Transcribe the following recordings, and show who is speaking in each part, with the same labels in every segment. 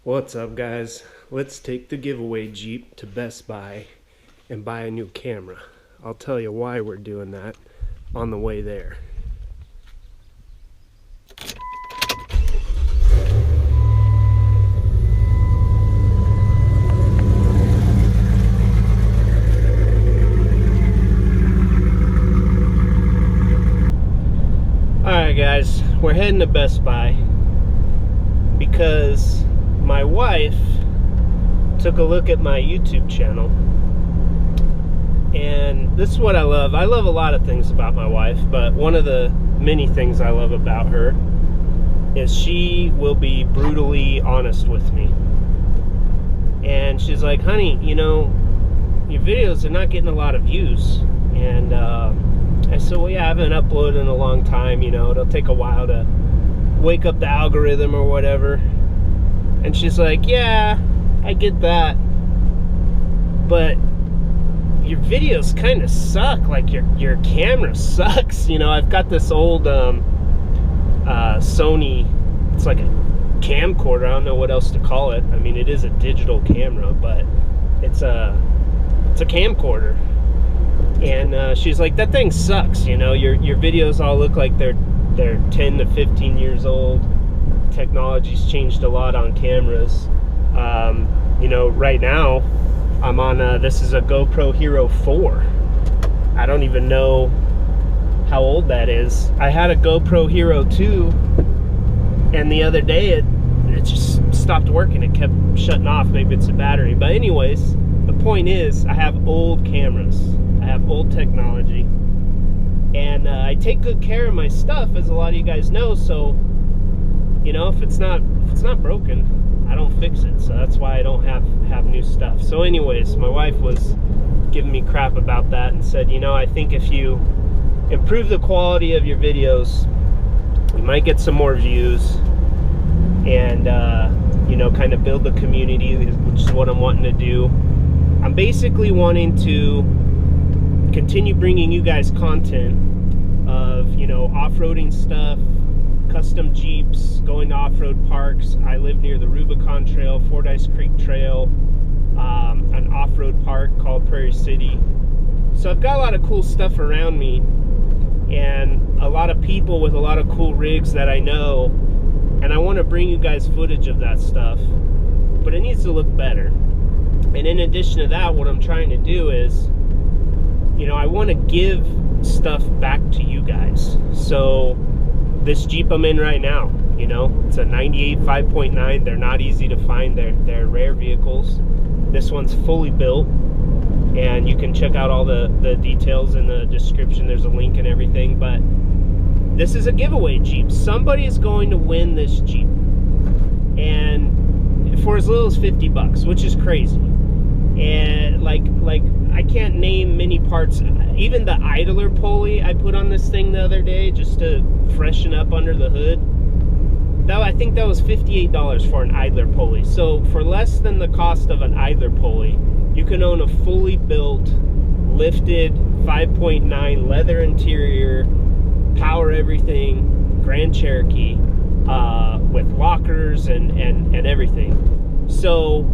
Speaker 1: What's up, guys? Let's take the giveaway Jeep to Best Buy and buy a new camera. I'll tell you why we're doing that on the way there. Alright guys, we're heading to Best Buy because my wife took a look at my YouTube channel, and this is what I love. I love a lot of things about my wife, but one of the many things I love about her is she will be brutally honest with me. And she's like, honey, you know, your videos are not getting a lot of views. And I said, well, yeah, I haven't uploaded in a long time, you know, it'll take a while to wake up the algorithm or whatever. And she's like, yeah, I get that, but your videos kind of suck. Like your camera sucks. You know, I've got this old Sony, it's like a camcorder, I don't know what else to call it. I mean, it is a digital camera, but it's a camcorder. And she's like, that thing sucks, you know, your videos all look like they're 10 to 15 years old. Technology's changed a lot on cameras. You know, right now I'm on this is a GoPro Hero 4. I don't even know how old that is. I had a GoPro Hero 2, and the other day it just stopped working. It kept shutting off. Maybe it's a battery, but anyways, the point is I have old cameras, I have old technology, and I take good care of my stuff, as a lot of you guys know. So, you know, if it's not broken, I don't fix it. So that's why I don't have new stuff. So anyways, my wife was giving me crap about that and said, you know, I think if you improve the quality of your videos, you might get some more views, and you know, kind of build the community, which is what I'm wanting to do. I'm basically wanting to continue bringing you guys content of, you know, off-roading stuff, custom Jeeps, going to off-road parks. I live near the Rubicon Trail, Fordyce Creek Trail, an off-road park called Prairie City. So I've got a lot of cool stuff around me, and a lot of people with a lot of cool rigs that I know, and I want to bring you guys footage of that stuff, but it needs to look better. And in addition to that, what I'm trying to do is, you know, I want to give stuff back to you guys. So this Jeep I'm in right now, you know, it's a 98 5.9. They're not easy to find. They're rare vehicles. This one's fully built, and you can check out all the details in the description. There's a link and everything. But this is a giveaway Jeep. Somebody is going to win this Jeep, and for as little as 50 bucks, which is crazy. And like I can't name many parts. Even the idler pulley I put on this thing the other day just to freshen up under the hood, I think that was $58 for an idler pulley. So for less than the cost of an idler pulley, you can own a fully built, lifted 5.9 leather interior, power everything Grand Cherokee with lockers and everything. So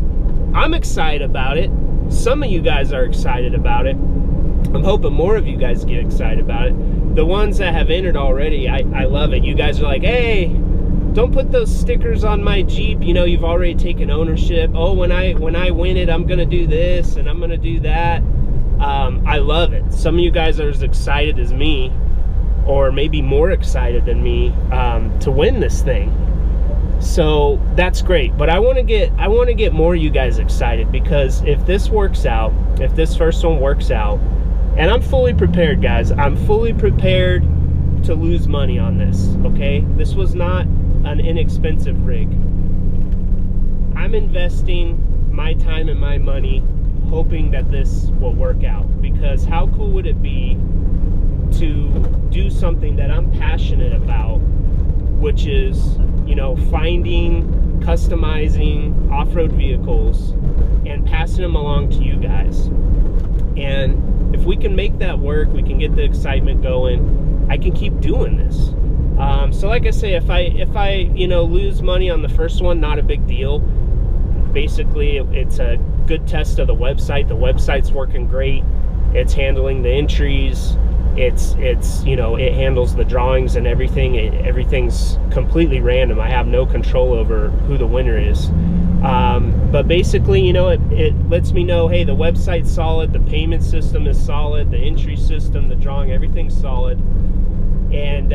Speaker 1: I'm excited about it. Some of you guys are excited about it. I'm hoping more of you guys get excited about it. The ones that have entered already, I love it. You guys are like, hey, don't put those stickers on my Jeep. You know, you've already taken ownership. Oh, when I win it, I'm gonna do this and I'm gonna do that. I love it. Some of you guys are as excited as me, or maybe more excited than me, to win this thing. So that's great. But I want to get more of you guys excited, because if this works out, if this first one works out, and I'm fully prepared, guys, I'm fully prepared to lose money on this, okay? This was not an inexpensive rig. I'm investing my time and my money hoping that this will work out, because how cool would it be to do something that I'm passionate about, which is, you know, finding, customizing off-road vehicles and passing them along to you guys. And if we can make that work, we can get the excitement going, I can keep doing this. So like I say, if I you know, lose money on the first one, not a big deal. Basically, it's a good test of the website. The website's working great. It's handling the entries. It's you know, it handles the drawings and everything. Everything's completely random. I have no control over who the winner is. But basically, you know, it lets me know, hey, the website's solid, the payment system is solid, the entry system, the drawing, everything's solid. And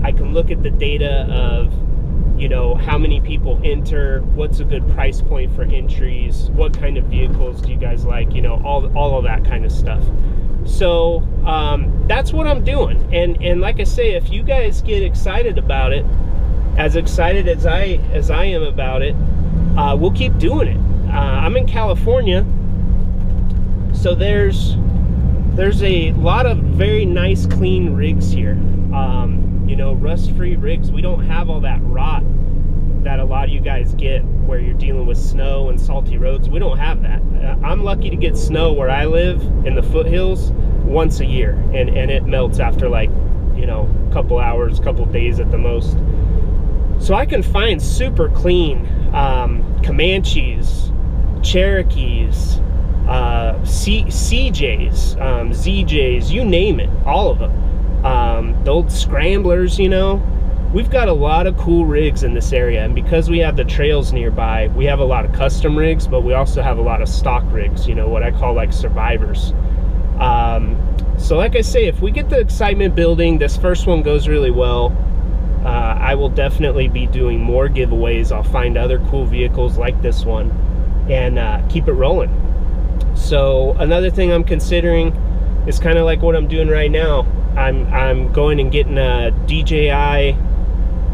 Speaker 1: I can look at the data of, you know, how many people enter, what's a good price point for entries, what kind of vehicles do you guys like, you know, all of that kind of stuff. So that's what I'm doing. And like I say, if you guys get excited about it, as excited as I am about it, we'll keep doing it. I'm in California, so there's a lot of very nice clean rigs here. You know, rust-free rigs. We don't have all that rot that a lot of you guys get where you're dealing with snow and salty roads. We don't have that. I'm lucky to get snow where I live in the foothills once a year, and it melts after, like, you know, a couple hours, couple days at the most. So I can find super clean Comanches, Cherokees, CJs, ZJs, you name it, all of them. The old scramblers, you know. We've got a lot of cool rigs in this area, and because we have the trails nearby, we have a lot of custom rigs, but we also have a lot of stock rigs, you know, what I call like survivors. So like I say, if we get the excitement building, this first one goes really well, I will definitely be doing more giveaways. I'll find other cool vehicles like this one and keep it rolling. So another thing I'm considering is kind of like what I'm doing right now. I'm going and getting a DJI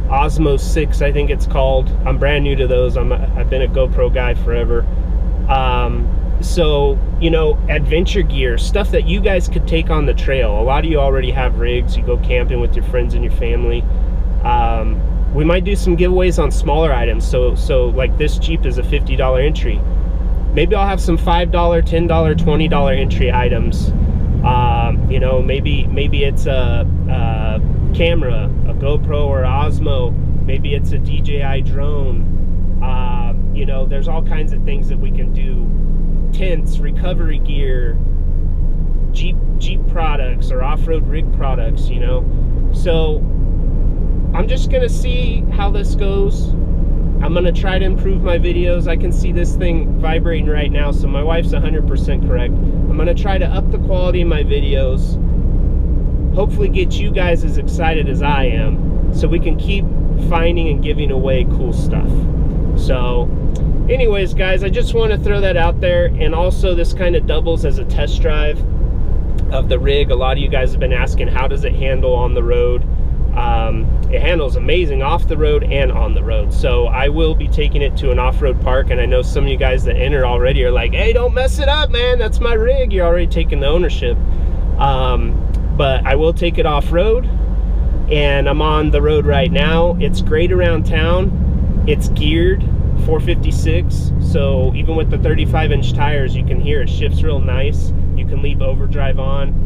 Speaker 1: Osmo 6, I think it's called. I'm brand new to those. I've been a GoPro guy forever. So, you know, adventure gear, stuff that you guys could take on the trail. A lot of you already have rigs. You go camping with your friends and your family. We might do some giveaways on smaller items. So like this Jeep is a $50 entry. Maybe I'll have some $5, $10, $20 entry items. You know, maybe it's a camera, a GoPro or Osmo. Maybe it's a DJI drone. You know, there's all kinds of things that we can do. Tents, recovery gear, Jeep products or off-road rig products, you know. So I'm just gonna see how this goes. I'm gonna try to improve my videos. I can see this thing vibrating right now, so my wife's 100% correct. I'm gonna try to up the quality of my videos, hopefully get you guys as excited as I am, so we can keep finding and giving away cool stuff. So anyways, guys, I just want to throw that out there. And also, this kind of doubles as a test drive of the rig. A lot of you guys have been asking, how does it handle on the road? It handles amazing off the road and on the road. So I will be taking it to an off-road park, and I know some of you guys that enter already are like, hey, don't mess it up, man, that's my rig. You're already taking the ownership. But I will take it off-road, and I'm on the road right now. It's great around town. It's geared 456, so even with the 35-inch tires, you can hear it shifts real nice. You can leave overdrive on.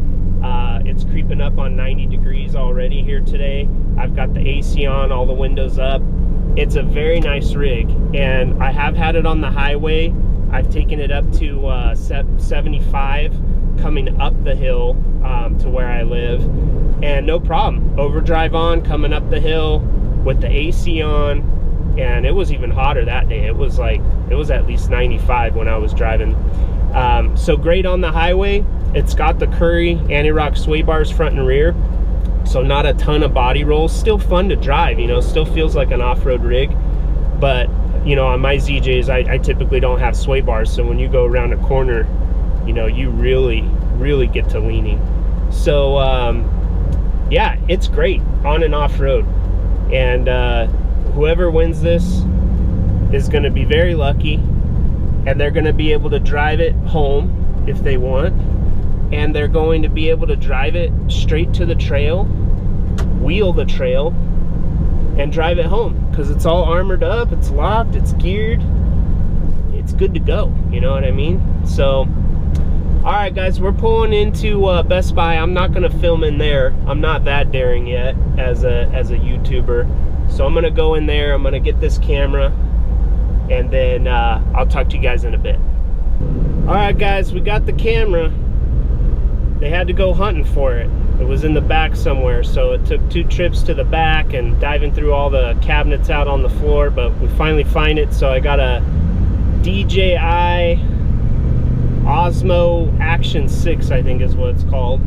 Speaker 1: It's creeping up on 90 degrees already here today. I've got the AC on, all the windows up. It's a very nice rig, and I have had it on the highway. I've taken it up to 75 coming up the hill to where I live, and no problem. Overdrive on, coming up the hill with the AC on, and it was even hotter that day. It was at least 95 when I was driving. So great on the highway. It's got the Curry anti-rock sway bars front and rear, so not a ton of body rolls. Still fun to drive, you know, still feels like an off-road rig. But, you know, on my ZJs, I typically don't have sway bars, so when you go around a corner, you know, you really get to leaning. So, yeah, it's great on and off-road. And whoever wins this is going to be very lucky, and they're going to be able to drive it home if they want, and they're going to be able to drive it straight to the trail, wheel the trail, and drive it home, because it's all armored up, it's locked, it's geared, it's good to go, you know what I mean? So all right, guys, we're pulling into Best Buy. I'm not gonna film in there. I'm not that daring yet as a YouTuber. So I'm gonna go in there, I'm gonna get this camera, and then I'll talk to you guys in a bit. All right, guys, we got the camera. They had to go hunting for it. It was in the back somewhere, so it took 2 trips to the back and diving through all the cabinets out on the floor, but we finally find it. So I got a DJI Osmo Action 6, I think is what it's called.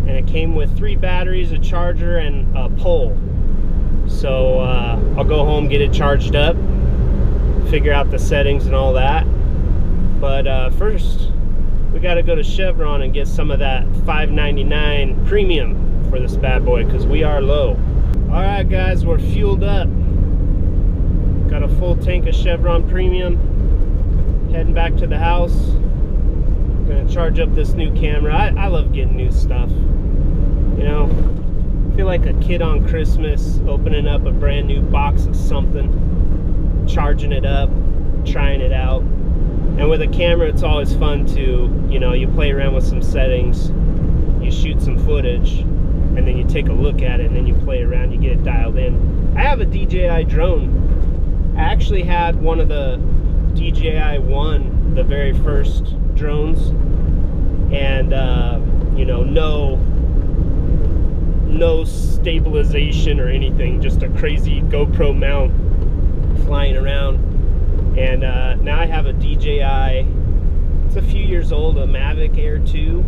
Speaker 1: And it came with 3 batteries, a charger, and a pole. So I'll go home, get it charged up, figure out the settings and all that. But first, we got to go to Chevron and get some of that $5.99 premium for this bad boy, because we are low. All right, guys, we're fueled up. Got a full tank of Chevron premium. Heading back to the house. Gonna charge up this new camera. I love getting new stuff. You know, I feel like a kid on Christmas opening up a brand new box of something, charging it up, trying it out. And with a camera, it's always fun to, you know, you play around with some settings, you shoot some footage, and then you take a look at it, and then you play around, you get it dialed in. I have a DJI drone. I actually had one of the DJI One, the very first drones, and you know, no stabilization or anything, just a crazy GoPro mount flying around. And now I have a DJI, it's a few years old, a Mavic Air 2,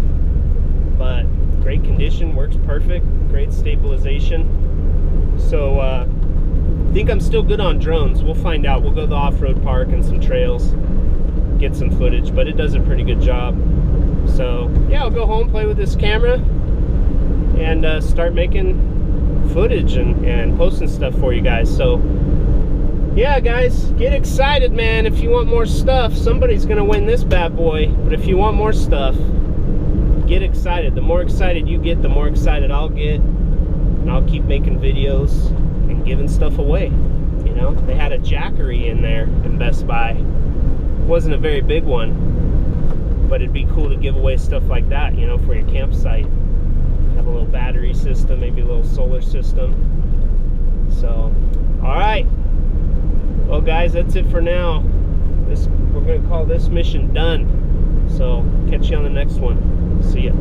Speaker 1: but great condition, works perfect, great stabilization. So I think I'm still good on drones. We'll find out. We'll go to the off-road park and some trails, get some footage, but it does a pretty good job. So yeah, I'll go home, play with this camera, and start making footage and posting stuff for you guys. So yeah, guys, get excited, man. If you want more stuff, somebody's gonna win this bad boy. But if you want more stuff, get excited. The more excited you get, the more excited I'll get, and I'll keep making videos and giving stuff away. You know, they had a Jackery in there in Best Buy. It wasn't a very big one, but it'd be cool to give away stuff like that, you know, for your campsite. Have a little battery system, maybe a little solar system. So, all right. Well, guys, that's it for now. We're going to call this mission done. So, catch you on the next one. See ya.